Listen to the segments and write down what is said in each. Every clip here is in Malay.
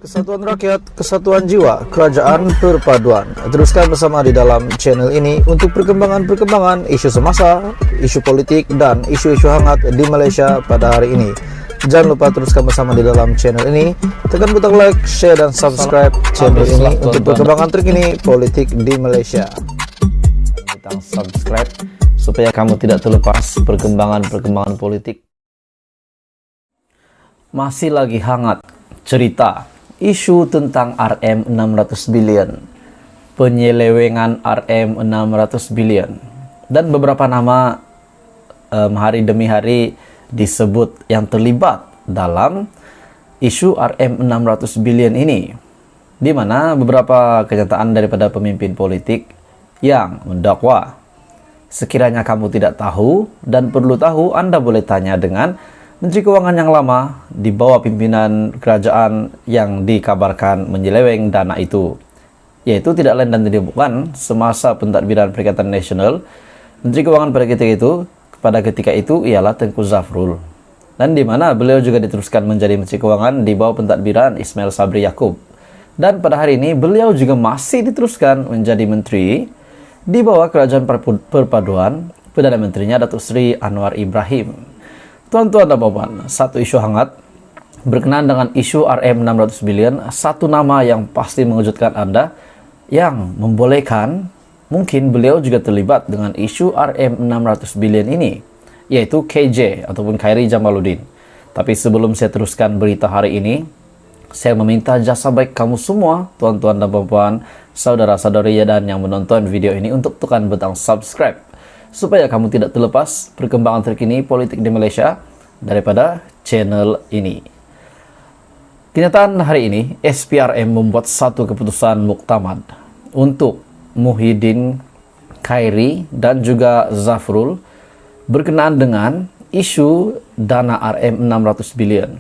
Kesatuan rakyat, kesatuan jiwa, kerajaan perpaduan. Teruskan bersama di dalam channel ini untuk perkembangan-perkembangan isu semasa, isu politik, dan isu-isu hangat di Malaysia pada hari ini. Jangan lupa teruskan bersama di dalam channel ini. Tekan butang like, share, dan subscribe channel ini untuk perkembangan terkini politik di Malaysia. Butang subscribe supaya kamu tidak terlepas perkembangan-perkembangan politik. Masih lagi hangat cerita isu tentang RM600 billion, penyelewengan RM600 billion, dan beberapa nama hari demi hari disebut yang terlibat dalam isu RM600 billion ini, di mana beberapa kenyataan daripada pemimpin politik yang mendakwa. Sekiranya kamu tidak tahu dan perlu tahu, Anda boleh tanya dengan Menteri Keuangan yang lama di bawah pimpinan kerajaan yang dikabarkan menyeleweng dana itu, yaitu tidak lain dan tidak bukan semasa pentadbiran Perikatan Nasional. Menteri Keuangan pada ketika itu ialah Tengku Zafrul, dan di mana beliau juga diteruskan menjadi Menteri Keuangan di bawah pentadbiran Ismail Sabri Yaakob, dan pada hari ini beliau juga masih diteruskan menjadi menteri di bawah Kerajaan Perpaduan. Perdana Menterinya Datuk Seri Anwar Ibrahim. Tuan-tuan dan puan, satu isu hangat berkenaan dengan isu RM600 billion, satu nama yang pasti mengejutkan Anda, yang membolehkan mungkin beliau juga terlibat dengan isu RM600 billion ini, yaitu KJ ataupun Khairi Jamaluddin. Tapi sebelum saya teruskan berita hari ini, saya meminta jasa baik kamu semua, tuan-tuan dan puan, saudara-saudari dan yang menonton video ini, untuk tekan butang subscribe supaya kamu tidak terlepas perkembangan terkini politik di Malaysia daripada channel ini. Kenyataan hari ini, SPRM membuat satu keputusan muktamad untuk Muhyiddin, Khairi, dan juga Zafrul berkenaan dengan isu dana RM600 billion.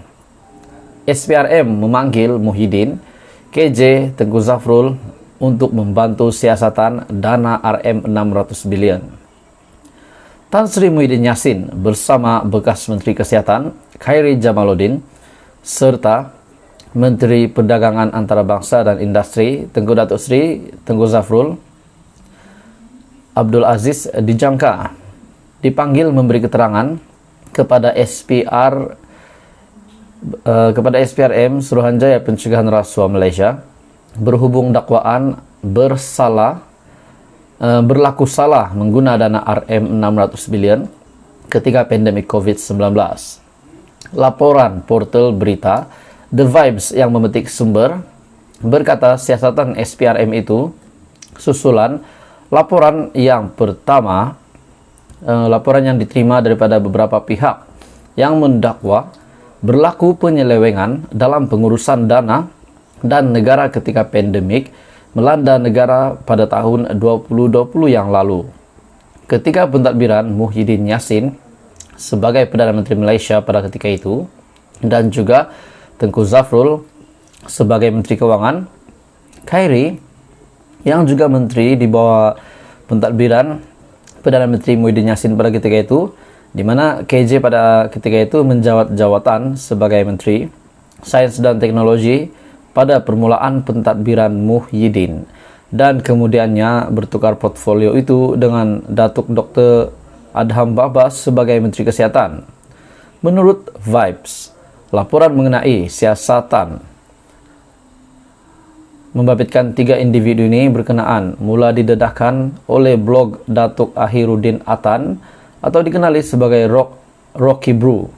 SPRM memanggil Muhyiddin, KJ, Tengku Zafrul untuk membantu siasatan dana RM600 billion. Tan Sri Muhyiddin Yassin bersama bekas Menteri Kesihatan Khairi Jamaluddin serta Menteri Perdagangan Antarabangsa dan Industri Tengku Datuk Seri Tengku Zafrul Abdul Aziz dijangka dipanggil memberi keterangan kepada SPRM Suruhanjaya Pencegahan Rasuah Malaysia berhubung dakwaan berlaku salah mengguna dana RM600 billion ketika pandemik COVID-19. Laporan portal berita The Vibes yang memetik sumber berkata siasatan SPRM itu susulan laporan yang pertama, laporan yang diterima daripada beberapa pihak yang mendakwa berlaku penyelewengan dalam pengurusan dana dan negara ketika pandemik melanda negara pada tahun 2020 yang lalu. Ketika pentadbiran Muhyiddin Yassin sebagai Perdana Menteri Malaysia pada ketika itu, dan juga Tengku Zafrul sebagai Menteri Keuangan, Khairi yang juga menteri di bawah pentadbiran Perdana Menteri Muhyiddin Yassin pada ketika itu, di mana KJ pada ketika itu menjawat jawatan sebagai Menteri Sains dan Teknologi pada permulaan pentadbiran Muhyiddin, dan kemudiannya bertukar portfolio itu dengan Datuk Dr. Adham Babas sebagai Menteri Kesihatan. Menurut Vibes, laporan mengenai siasatan membabitkan 3 individu ini berkenaan mula didedahkan oleh blog Datuk Ahiruddin Atan atau dikenali sebagai Rocky Brew.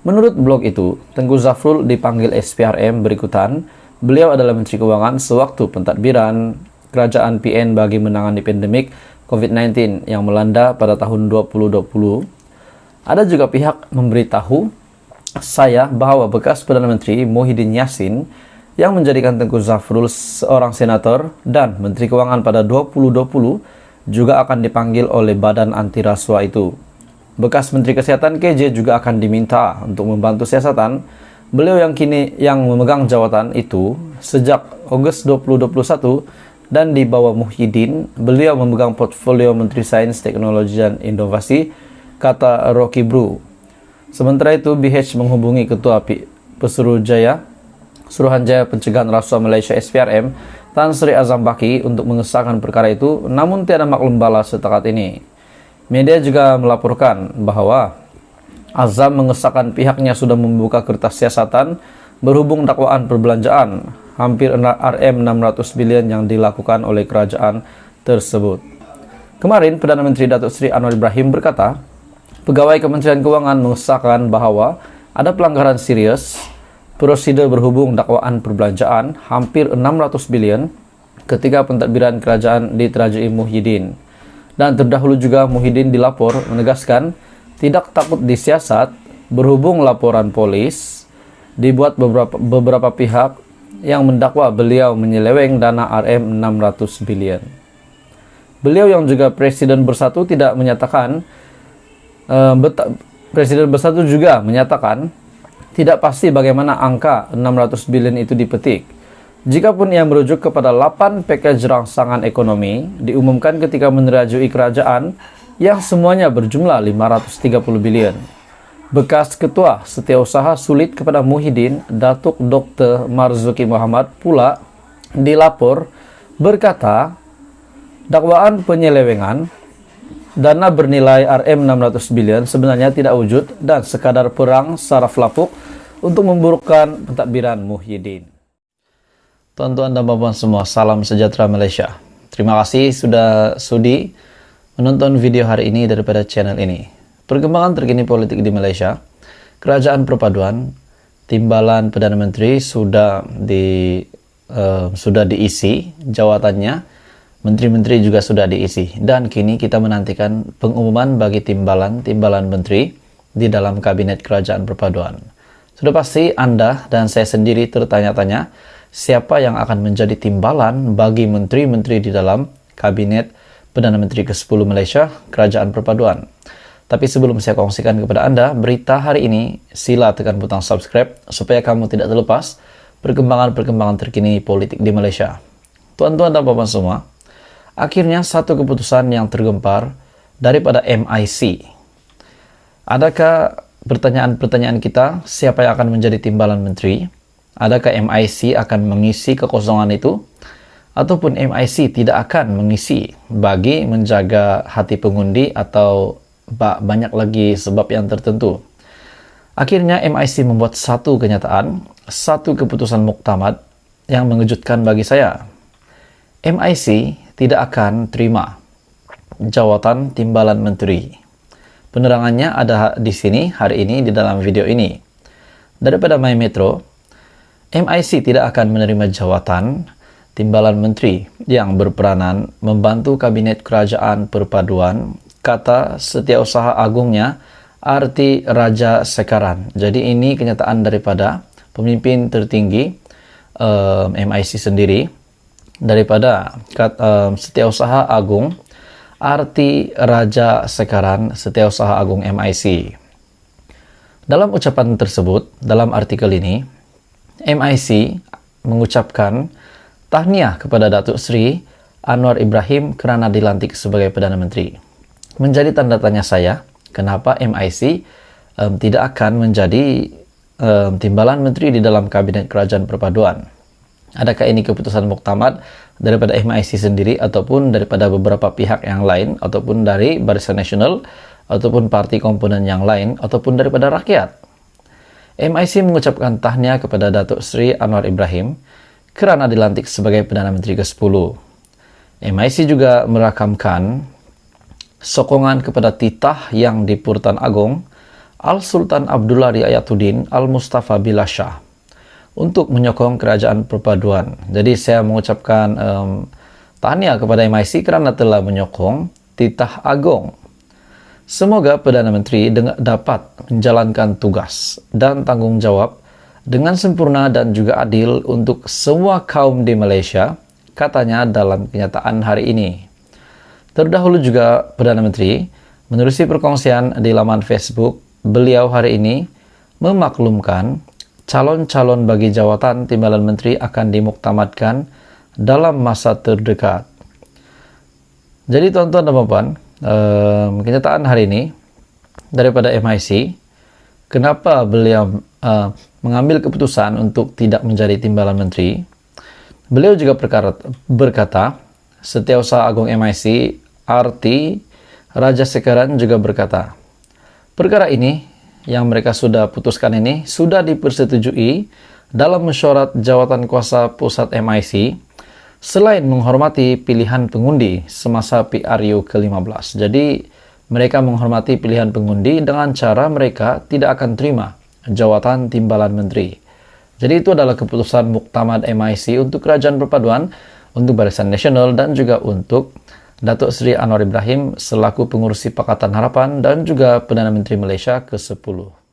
Menurut blog itu, Tengku Zafrul dipanggil SPRM berikutan. Beliau adalah Menteri Keuangan sewaktu pentadbiran Kerajaan PN bagi menangani pandemik COVID-19 yang melanda pada tahun 2020. Ada juga pihak memberitahu saya bahawa bekas Perdana Menteri Muhyiddin Yassin yang menjadikan Tengku Zafrul seorang senator dan Menteri Keuangan pada 2020 juga akan dipanggil oleh badan anti rasuah itu. Bekas Menteri Kesihatan KJ juga akan diminta untuk membantu siasatan. Beliau yang memegang jawatan itu sejak Ogos 2021, dan di bawah Muhyiddin, beliau memegang portfolio Menteri Sains, Teknologi dan Inovasi, kata Rocky Brew. Sementara itu, BH menghubungi Ketua Pesuruhjaya Suruhanjaya Pencegahan Rasuah Malaysia SPRM, Tan Sri Azam Baki untuk mengesahkan perkara itu, namun tiada maklum bala setakat ini. Media juga melaporkan bahwa Azam mengesahkan pihaknya sudah membuka kertas siasatan berhubung dakwaan perbelanjaan hampir Rm600 bilion yang dilakukan oleh kerajaan tersebut. Kemarin, Perdana Menteri Datuk Seri Anwar Ibrahim berkata, pegawai Kementerian Keuangan mengesahkan bahwa ada pelanggaran serius prosedur berhubung dakwaan perbelanjaan hampir 600 bilion ketika pentadbiran kerajaan diterajui Muhyiddin. Dan terdahulu juga Muhyiddin dilapor menegaskan tidak takut disiasat berhubung laporan polis dibuat beberapa pihak yang mendakwa beliau menyeleweng dana Rm600 bilion. Beliau yang juga Presiden Bersatu tidak menyatakan Presiden Bersatu juga menyatakan tidak pasti bagaimana angka 600 bilion itu dipetik. Jikapun ia merujuk kepada 8 package rangsangan ekonomi diumumkan ketika menerajui kerajaan yang semuanya berjumlah 530 bilion. Bekas Ketua Setiausaha Sulit kepada Muhyiddin, Datuk Dr. Marzuki Muhammad pula dilapor berkata dakwaan penyelewengan dana bernilai Rm600 bilion sebenarnya tidak wujud dan sekadar perang saraf lapuk untuk memburukkan pentadbiran Muhyiddin. Tuan-tuan dan puan-puan semua, salam sejahtera Malaysia. Terima kasih sudah sudi menonton video hari ini daripada channel ini. Perkembangan terkini politik di Malaysia, Kerajaan Perpaduan, Timbalan Perdana Menteri sudah diisi jawatannya, menteri-menteri juga sudah diisi, dan kini kita menantikan pengumuman bagi timbalan menteri di dalam Kabinet Kerajaan Perpaduan. Sudah pasti Anda dan saya sendiri tertanya-tanya siapa yang akan menjadi timbalan bagi menteri-menteri di dalam Kabinet Perdana Menteri ke-10 Malaysia, Kerajaan Perpaduan. Tapi sebelum saya kongsikan kepada Anda berita hari ini, sila tekan butang subscribe supaya kamu tidak terlepas perkembangan-perkembangan terkini politik di Malaysia. Tuan-tuan dan puan-puan semua, akhirnya satu keputusan yang tergempar daripada MIC. Adakah pertanyaan-pertanyaan kita, siapa yang akan menjadi timbalan menteri? Adakah MIC akan mengisi kekosongan itu? Ataupun MIC tidak akan mengisi bagi menjaga hati pengundi atau banyak lagi sebab yang tertentu? Akhirnya MIC membuat satu kenyataan, satu keputusan muktamad yang mengejutkan bagi saya. MIC tidak akan terima jawatan timbalan menteri. Penerangannya ada di sini hari ini di dalam video ini. Daripada My Metro, MIC tidak akan menerima jawatan timbalan menteri yang berperanan membantu Kabinet Kerajaan Perpaduan, kata Setiausaha Agungnya Arti Raja Sekaran. Jadi ini kenyataan daripada pemimpin tertinggi MIC sendiri, daripada Setiausaha Agung Arti Raja Sekaran, Setiausaha Agung MIC. Dalam ucapan tersebut, dalam artikel ini, MIC mengucapkan tahniah kepada Datuk Seri Anwar Ibrahim kerana dilantik sebagai Perdana Menteri. Menjadi tanda tanya saya, kenapa MIC tidak akan menjadi timbalan menteri di dalam Kabinet Kerajaan Perpaduan? Adakah ini keputusan muktamad daripada MIC sendiri ataupun daripada beberapa pihak yang lain, ataupun dari Barisan Nasional ataupun parti komponen yang lain, ataupun daripada rakyat? MIC mengucapkan tahniah kepada Datuk Seri Anwar Ibrahim kerana dilantik sebagai Perdana Menteri ke-10. MIC juga merakamkan sokongan kepada titah yang di-Purtan Agong Al-Sultan Abdullah Riayatuddin Al-Mustafa Billah Shah untuk menyokong Kerajaan Perpaduan. Jadi saya mengucapkan tahniah kepada MIC kerana telah menyokong titah Agong. Semoga Perdana Menteri dapat menjalankan tugas dan tanggungjawab dengan sempurna dan juga adil untuk semua kaum di Malaysia, katanya dalam kenyataan hari ini. Terdahulu juga Perdana Menteri menerusi perkongsian di laman Facebook beliau hari ini memaklumkan calon-calon bagi jawatan timbalan menteri akan dimuktamadkan dalam masa terdekat. Jadi tuan-tuan dan puan-puan, kenyataan hari ini daripada MIC, kenapa beliau mengambil keputusan untuk tidak menjadi timbalan menteri, beliau juga berkata, Setiausaha Agung MIC, RT Raja Sekaren juga berkata, perkara ini yang mereka sudah putuskan ini sudah dipersetujui dalam mesyuarat jawatan kuasa pusat MIC selain menghormati pilihan pengundi semasa PRU ke-15. Jadi mereka menghormati pilihan pengundi dengan cara mereka tidak akan terima jawatan timbalan menteri. Jadi itu adalah keputusan Muktamad MIC untuk Kerajaan Perpaduan, untuk Barisan Nasional, dan juga untuk Datuk Seri Anwar Ibrahim selaku pengurusi Pakatan Harapan dan juga Perdana Menteri Malaysia ke-10.